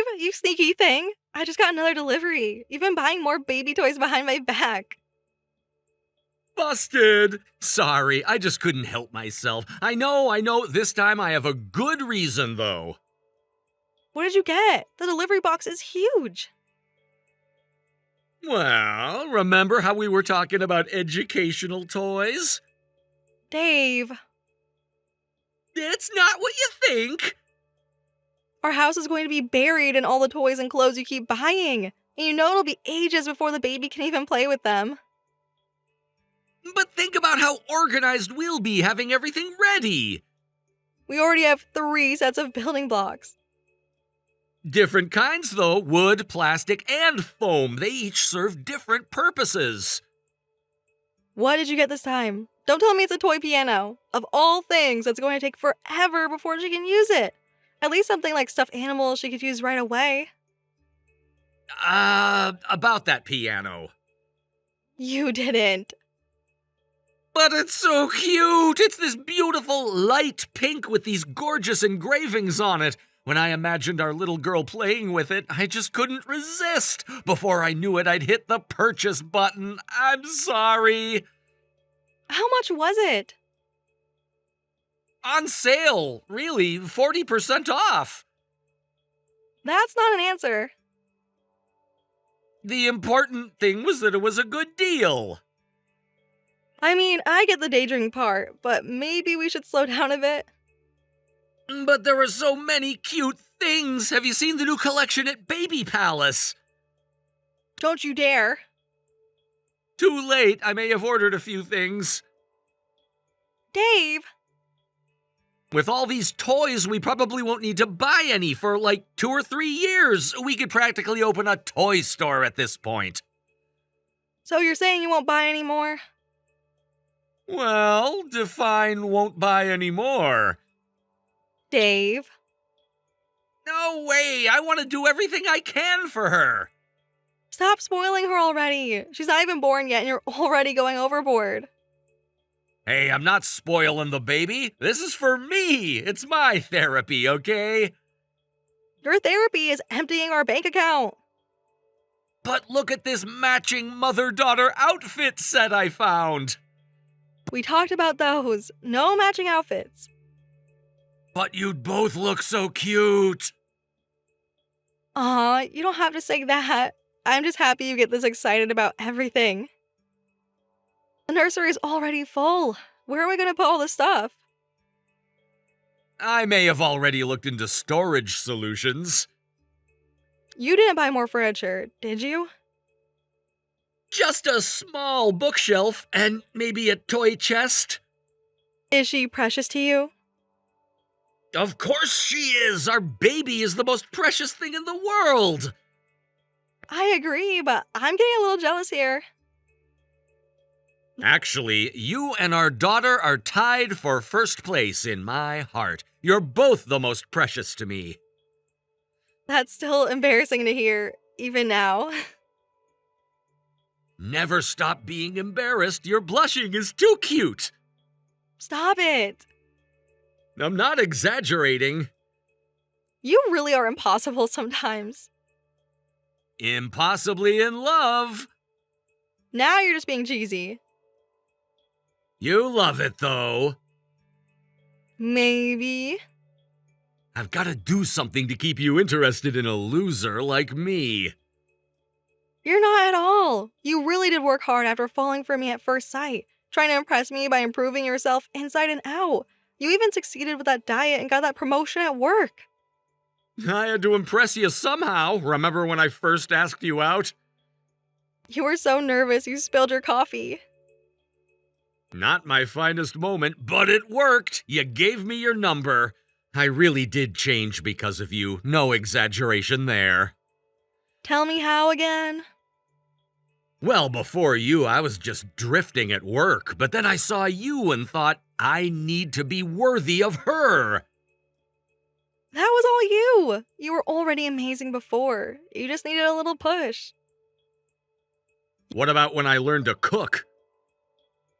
Dave, you sneaky thing. I just got another delivery. You've been buying more baby toys behind my back. Busted! Sorry, I just couldn't help myself. I know, this time I have a good reason, though. What did you get? The delivery box is huge. Well, remember how we were talking about educational toys? Dave, It's not what you think! our house is going to be buried in all the toys and clothes you keep buying. And you know it'll be ages before the baby can even play with them. But think about how organized we'll be having everything ready! We already have 3 sets of building blocks. Different kinds, though. Wood, plastic, and foam. They each serve different purposes. What did you get this time? Don't tell me it's a toy piano. Of all things, it's going to take forever before she can use it. At least something like stuffed animals she could use right away. About that piano. You didn't. But it's so cute! It's this beautiful light pink with these gorgeous engravings on it. When I imagined our little girl playing with it, I just couldn't resist. Before I knew it, I'd hit the purchase button. I'm sorry. How much was it? On sale, really, 40% off. That's not an answer. The important thing was that it was a good deal. I mean, I get the daydreaming part, but maybe we should slow down a bit. But there were so many cute things. Have you seen the new collection at Baby Palace? Don't you dare. Too late. I may have ordered a few things. Dave! With all these toys, we probably won't need to buy any for like 2 or 3 years. We could practically open a toy store at this point. So you're saying you won't buy any more? Well, define won't buy any more. Dave. No way! I want to do everything I can for her! Stop spoiling her already. She's not even born yet and you're already going overboard. Hey, I'm not spoiling the baby. This is for me. It's my therapy, okay? Your therapy is emptying our bank account. But look at this matching mother-daughter outfit set I found. We talked about those. No matching outfits. But you'd both look so cute. Aw, you don't have to say that. I'm just happy you get this excited about everything. The nursery is already full. Where are we going to put all this stuff? I may have already looked into storage solutions. You didn't buy more furniture, did you? Just a small bookshelf and maybe a toy chest. Is she precious to you? Of course she is! Our baby is the most precious thing in the world! I agree, but I'm getting a little jealous here. Actually, you and our daughter are tied for first place in my heart. You're both the most precious to me. That's still embarrassing to hear, even now. Never stop being embarrassed. Your blushing is too cute. Stop it. I'm not exaggerating. You really are impossible sometimes. Impossibly in love. Now you're just being cheesy. You love it, though. Maybe. I've got to do something to keep you interested in a loser like me. You're not at all. You really did work hard after falling for me at first sight, trying to impress me by improving yourself inside and out. You even succeeded with that diet and got that promotion at work. I had to impress you somehow. Remember when I first asked you out? You were so nervous you spilled your coffee. Not my finest moment, but it worked. You gave me your number. I really did change because of you. No exaggeration there. Tell me how again? Well, before you, I was just drifting at work, but then I saw you and thought, I need to be worthy of her. That was all you. You were already amazing before. You just needed a little push. What about when I learned to cook?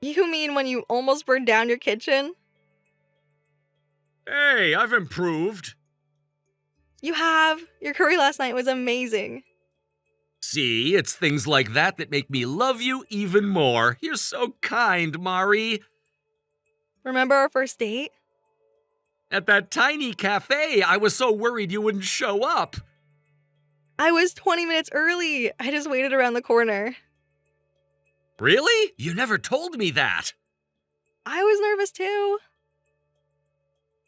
You mean when you almost burned down your kitchen? Hey, I've improved. You have. Your curry last night was amazing. See, it's things like that that make me love you even more. You're so kind, Mari. Remember our first date? At that tiny cafe, I was so worried you wouldn't show up. I was 20 minutes early. I just waited around the corner. Really? You never told me that. I was nervous too.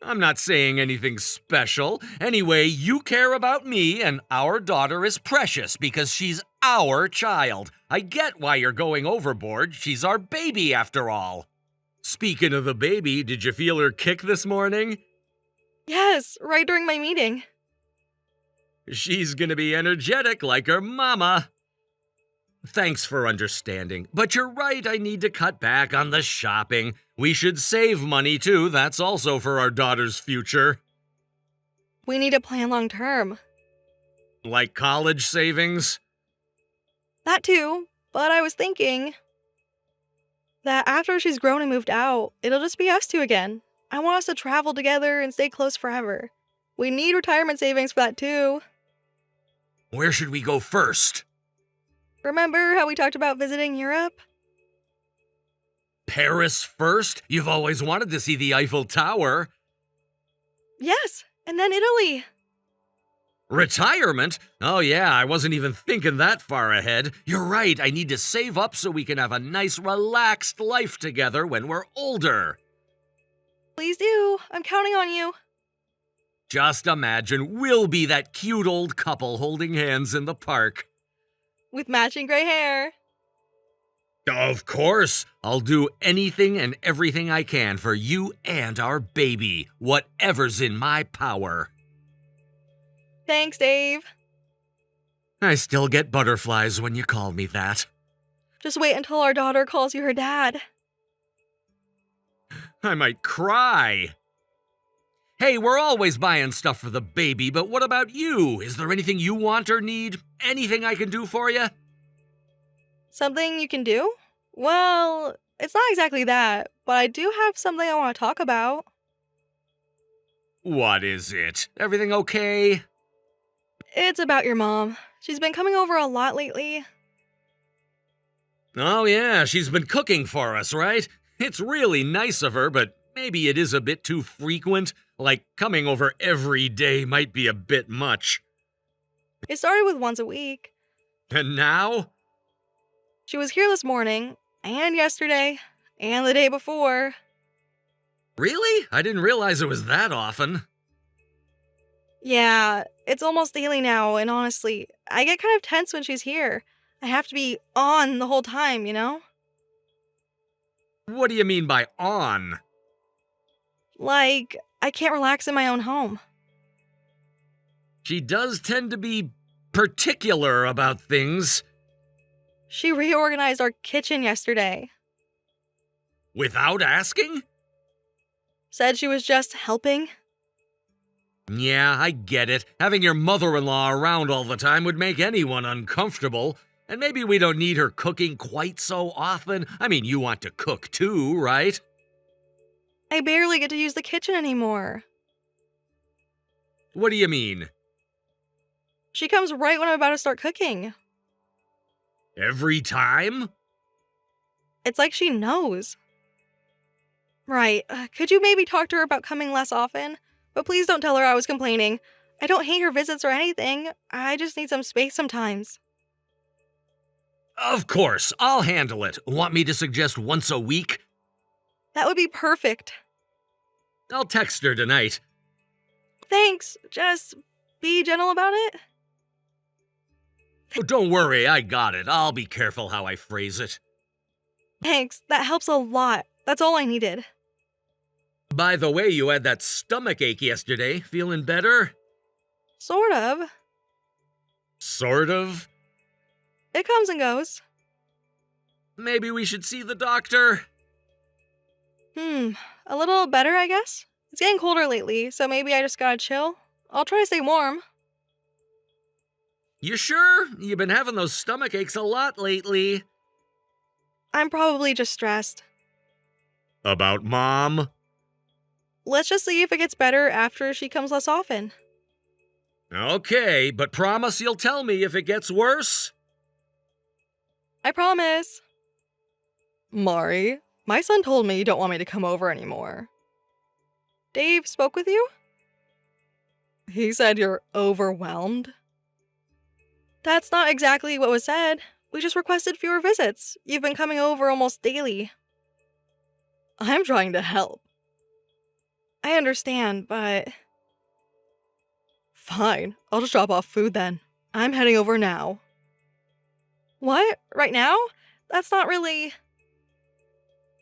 I'm not saying anything special. Anyway, you care about me, and our daughter is precious because she's our child. I get why you're going overboard. She's our baby, after all. Speaking of the baby, did you feel her kick this morning? Yes, right during my meeting. She's gonna be energetic like her mama. Thanks for understanding, but you're right, I need to cut back on the shopping. We should save money too, that's also for our daughter's future. We need to plan long term. Like college savings? That too, but I was thinking that after she's grown and moved out, it'll just be us two again. I want us to travel together and stay close forever. We need retirement savings for that too. Where should we go first? Remember how we talked about visiting Europe? Paris first? You've always wanted to see the Eiffel Tower. Yes, and then Italy. Retirement? Oh yeah, I wasn't even thinking that far ahead. You're right, I need to save up so we can have a nice relaxed life together when we're older. Please do. I'm counting on you. Just imagine, we'll be that cute old couple holding hands in the park. With matching gray hair. Of course, I'll do anything and everything I can for you and our baby, whatever's in my power. Thanks, Dave. I still get butterflies when you call me that. Just wait until our daughter calls you her dad. I might cry. Hey, we're always buying stuff for the baby, but what about you? Is there anything you want or need? Anything I can do for you? Something you can do? Well, it's not exactly that, but I do have something I want to talk about. What is it? Everything okay? It's about your mom. She's been coming over a lot lately. Oh yeah, she's been cooking for us, right? It's really nice of her, but maybe it is a bit too frequent. Like, coming over every day might be a bit much. It started with once a week. And now? She was here this morning, and yesterday, and the day before. Really? I didn't realize it was that often. Yeah, it's almost daily now, and honestly, I get kind of tense when she's here. I have to be on the whole time, you know? What do you mean by on? Like, I can't relax in my own home. She does tend to be particular about things. She reorganized our kitchen yesterday. Without asking? Said she was just helping. Yeah, I get it. Having your mother-in-law around all the time would make anyone uncomfortable. And maybe we don't need her cooking quite so often. I mean, you want to cook too, right? I barely get to use the kitchen anymore. What do you mean? She comes right when I'm about to start cooking. Every time? It's like she knows. Right, could you maybe talk to her about coming less often? But please don't tell her I was complaining. I don't hate her visits or anything. I just need some space sometimes. Of course, I'll handle it. Want me to suggest once a week? That would be perfect. I'll text her tonight. Thanks. Just be gentle about it. Oh, don't worry, I got it. I'll be careful how I phrase it. Thanks. That helps a lot. That's all I needed. By the way, you had that stomach ache yesterday. Feeling better? Sort of. Sort of? It comes and goes. Maybe we should see the doctor? A little better, I guess. It's getting colder lately, so maybe I just gotta chill. I'll try to stay warm. You sure? You've been having those stomach aches a lot lately. I'm probably just stressed. About Mom? Let's just see if it gets better after she comes less often. Okay, but promise you'll tell me if it gets worse? I promise. Mari, my son told me you don't want me to come over anymore. Dave spoke with you? He said you're overwhelmed. That's not exactly what was said. We just requested fewer visits. You've been coming over almost daily. I'm trying to help. I understand, but... Fine, I'll just drop off food then. I'm heading over now. What? Right now? That's not really...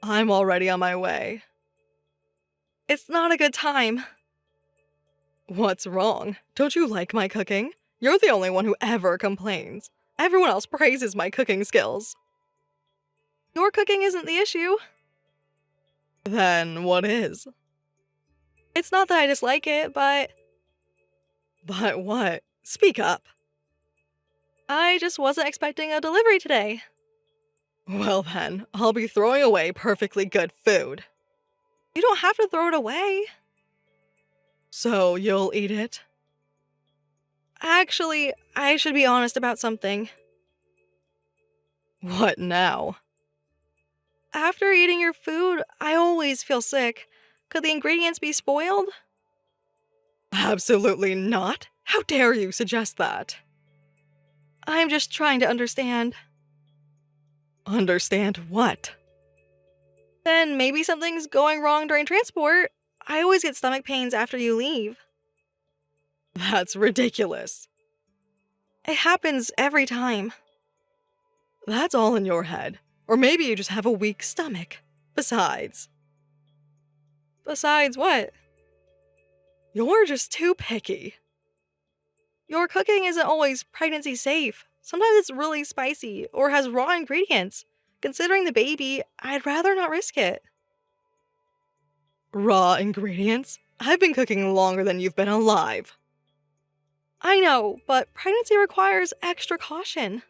I'm already on my way. It's not a good time. What's wrong? Don't you like my cooking? You're the only one who ever complains. Everyone else praises my cooking skills. Your cooking isn't the issue. Then what is? It's not that I dislike it, but... But what? Speak up. I just wasn't expecting a delivery today. Well then, I'll be throwing away perfectly good food. You don't have to throw it away. So you'll eat it? Actually, I should be honest about something. What now? After eating your food, I always feel sick. Could the ingredients be spoiled? Absolutely not. How dare you suggest that? I'm just trying to understand. Understand what? Then maybe something's going wrong during transport. I always get stomach pains after you leave. That's ridiculous. It happens every time. That's all in your head. Or maybe you just have a weak stomach. Besides what? You're just too picky. Your cooking isn't always pregnancy safe. Sometimes it's really spicy or has raw ingredients. Considering the baby, I'd rather not risk it. Raw ingredients? I've been cooking longer than you've been alive. I know, but pregnancy requires extra caution.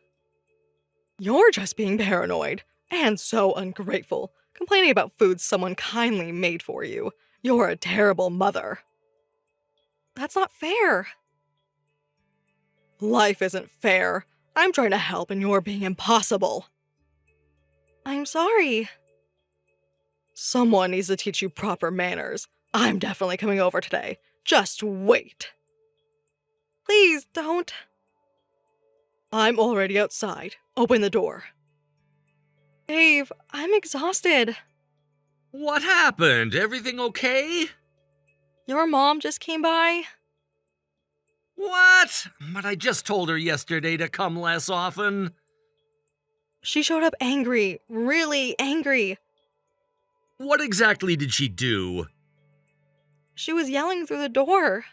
You're just being paranoid, and so ungrateful, complaining about food someone kindly made for you. You're a terrible mother. That's not fair. Life isn't fair. I'm trying to help and you're being impossible. I'm sorry. Someone needs to teach you proper manners. I'm definitely coming over today. Just wait. Please don't. I'm already outside. Open the door. Dave, I'm exhausted. What happened? Everything okay? Your mom just came by. What? But I just told her yesterday to come less often. She showed up angry, really angry. What exactly did she do? She was yelling through the door.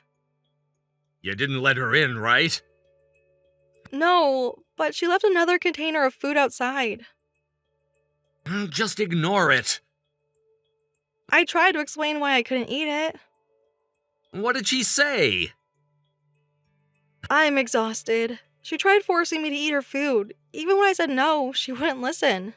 You didn't let her in, right? No, but she left another container of food outside. Just ignore it. I tried to explain why I couldn't eat it. What did she say? I'm exhausted. She tried forcing me to eat her food. Even when I said no, she wouldn't listen.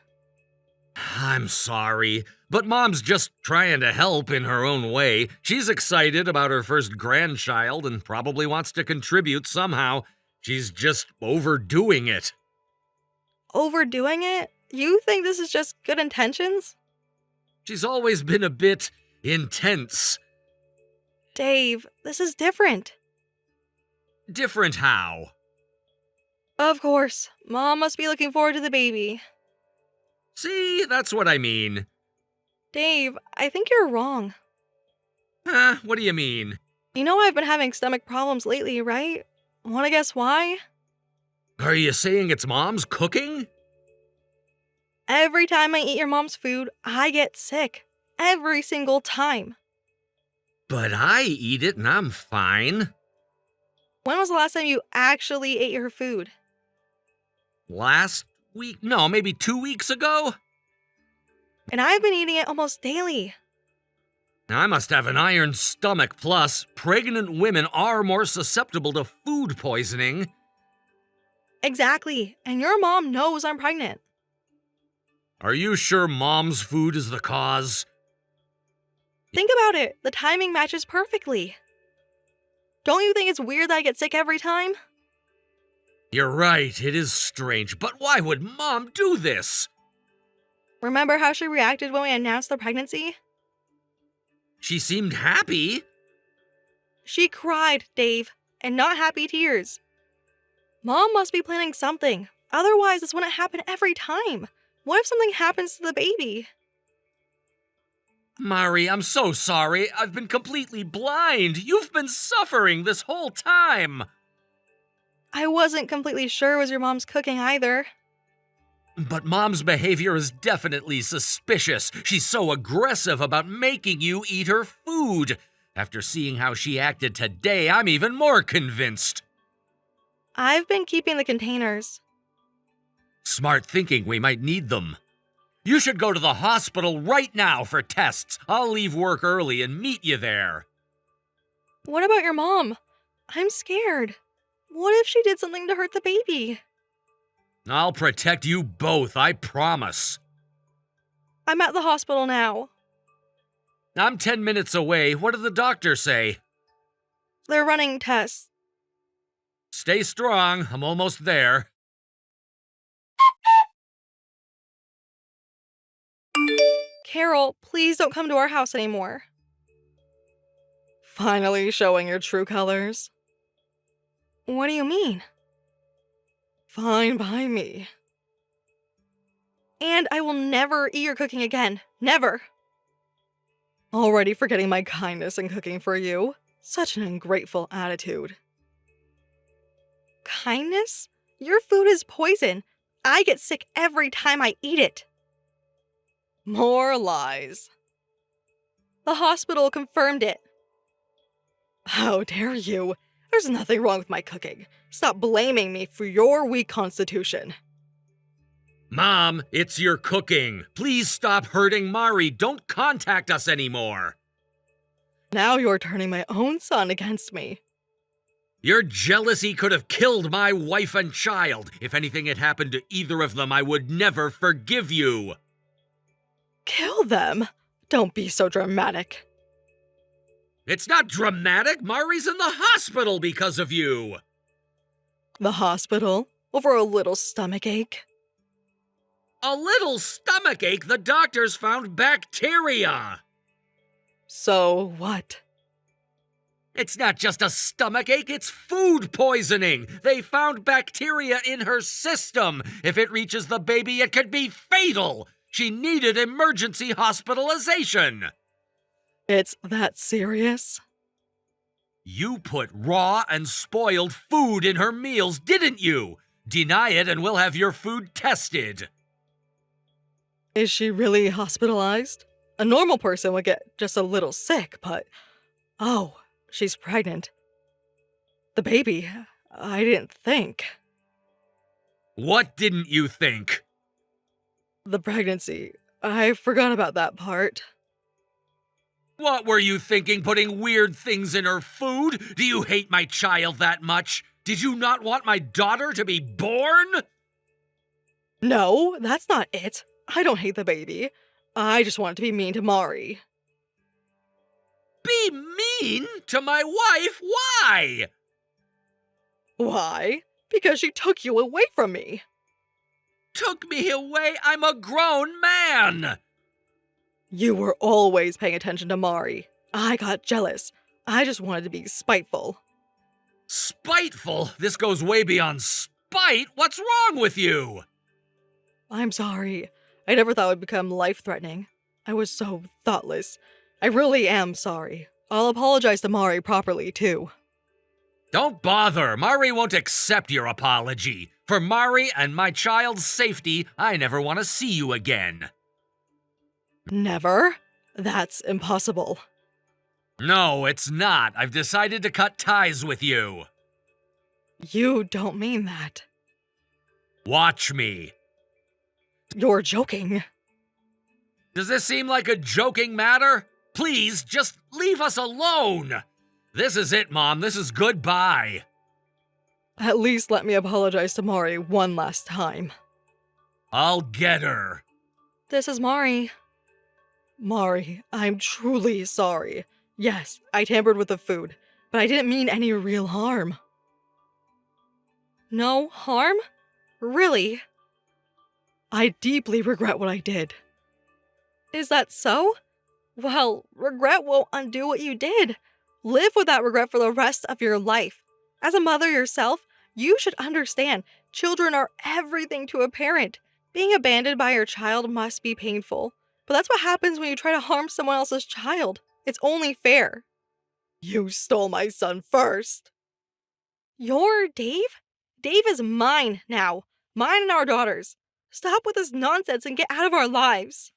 I'm sorry, but Mom's just trying to help in her own way. She's excited about her first grandchild and probably wants to contribute somehow. She's just overdoing it. Overdoing it? You think this is just good intentions? She's always been a bit intense. Dave, this is different. Different how? Of course. Mom must be looking forward to the baby. See, that's what I mean. Dave, I think you're wrong. Huh? What do you mean? You know I've been having stomach problems lately, right? Wanna guess why? Are you saying it's Mom's cooking? Every time I eat your mom's food, I get sick. Every single time. But I eat it and I'm fine. When was the last time you actually ate her food? Last week? No, maybe 2 weeks ago? And I've been eating it almost daily. I must have an iron stomach. Plus, pregnant women are more susceptible to food poisoning. Exactly, and your mom knows I'm pregnant. Are you sure Mom's food is the cause? Think about it, the timing matches perfectly. Don't you think it's weird that I get sick every time? You're right, it is strange, but why would Mom do this? Remember how she reacted when we announced the pregnancy? She seemed happy. She cried, Dave, and not happy tears. Mom must be planning something. Otherwise, this wouldn't happen every time. What if something happens to the baby? Mari, I'm so sorry. I've been completely blind. You've been suffering this whole time. I wasn't completely sure it was your mom's cooking either. But Mom's behavior is definitely suspicious. She's so aggressive about making you eat her food. After seeing how she acted today, I'm even more convinced. I've been keeping the containers. Smart thinking, we might need them. You should go to the hospital right now for tests. I'll leave work early and meet you there. What about your mom? I'm scared. What if she did something to hurt the baby? I'll protect you both, I promise. I'm at the hospital now. I'm 10 minutes away. What did the doctor say? They're running tests. Stay strong. I'm almost there. Carol, please don't come to our house anymore. Finally showing your true colors. What do you mean? Fine by me. And I will never eat your cooking again. Never. Already forgetting my kindness in cooking for you. Such an ungrateful attitude. Kindness? Your food is poison. I get sick every time I eat it. More lies. The hospital confirmed it. How dare you? There's nothing wrong with my cooking. Stop blaming me for your weak constitution. Mom, it's your cooking. Please stop hurting Mari. Don't contact us anymore. Now you're turning my own son against me. Your jealousy could have killed my wife and child. If anything had happened to either of them, I would never forgive you. Kill them? Don't be so dramatic. It's not dramatic. Mari's in the hospital because of you. The hospital? Over a little stomachache? A little stomachache. The doctors found bacteria. So what? It's not just a stomachache, it's food poisoning. They found bacteria in her system. If it reaches the baby, it could be fatal. She needed emergency hospitalization. It's that serious? You put raw and spoiled food in her meals, didn't you? Deny it and we'll have your food tested. Is she really hospitalized? A normal person would get just a little sick, but... Oh, she's pregnant. The baby, I didn't think. What didn't you think? The pregnancy, I forgot about that part. What were you thinking, putting weird things in her food? Do you hate my child that much? Did you not want my daughter to be born? No, that's not it. I don't hate the baby. I just want to be mean to Mari. Be mean to my wife? Why? Why? Because she took you away from me. Took me away? I'm a grown man. You were always paying attention to Mari. I got jealous. I just wanted to be spiteful. Spiteful? This goes way beyond spite. What's wrong with you? I'm sorry. I never thought it would become life-threatening. I was so thoughtless. I really am sorry. I'll apologize to Mari properly, too. Don't bother. Mari won't accept your apology. For Mari and my child's safety, I never want to see you again. Never? That's impossible. No, it's not. I've decided to cut ties with you. You don't mean that. Watch me. You're joking. Does this seem like a joking matter? Please, just leave us alone. This is it, Mom. This is goodbye. At least let me apologize to Mari one last time. I'll get her. This is Mari. Mari, I'm truly sorry. Yes, I tampered with the food. but I didn't mean any real harm. No harm? Really? I deeply regret what I did. Is that so? Well, regret won't undo what you did. Live with that regret for the rest of your life. As a mother yourself, you should understand children are everything to a parent. Being abandoned by your child must be painful. But that's what happens when you try to harm someone else's child. It's only fair. You stole my son first. Your Dave? Dave is mine now. Mine and our daughters. Stop with this nonsense and get out of our lives.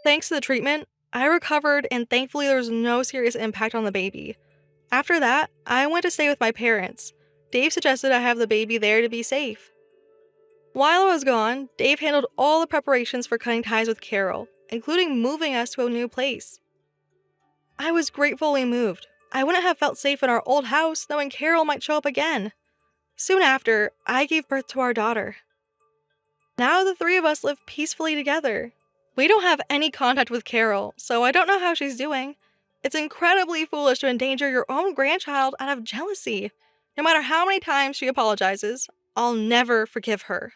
Thanks to the treatment, I recovered and thankfully there was no serious impact on the baby. After that, I went to stay with my parents. Dave suggested I have the baby there to be safe. While I was gone, Dave handled all the preparations for cutting ties with Carol, including moving us to a new place. I was grateful we moved. I wouldn't have felt safe in our old house knowing Carol might show up again. Soon after, I gave birth to our daughter. Now the three of us live peacefully together. We don't have any contact with Carol, so I don't know how she's doing. It's incredibly foolish to endanger your own grandchild out of jealousy. No matter how many times she apologizes, I'll never forgive her.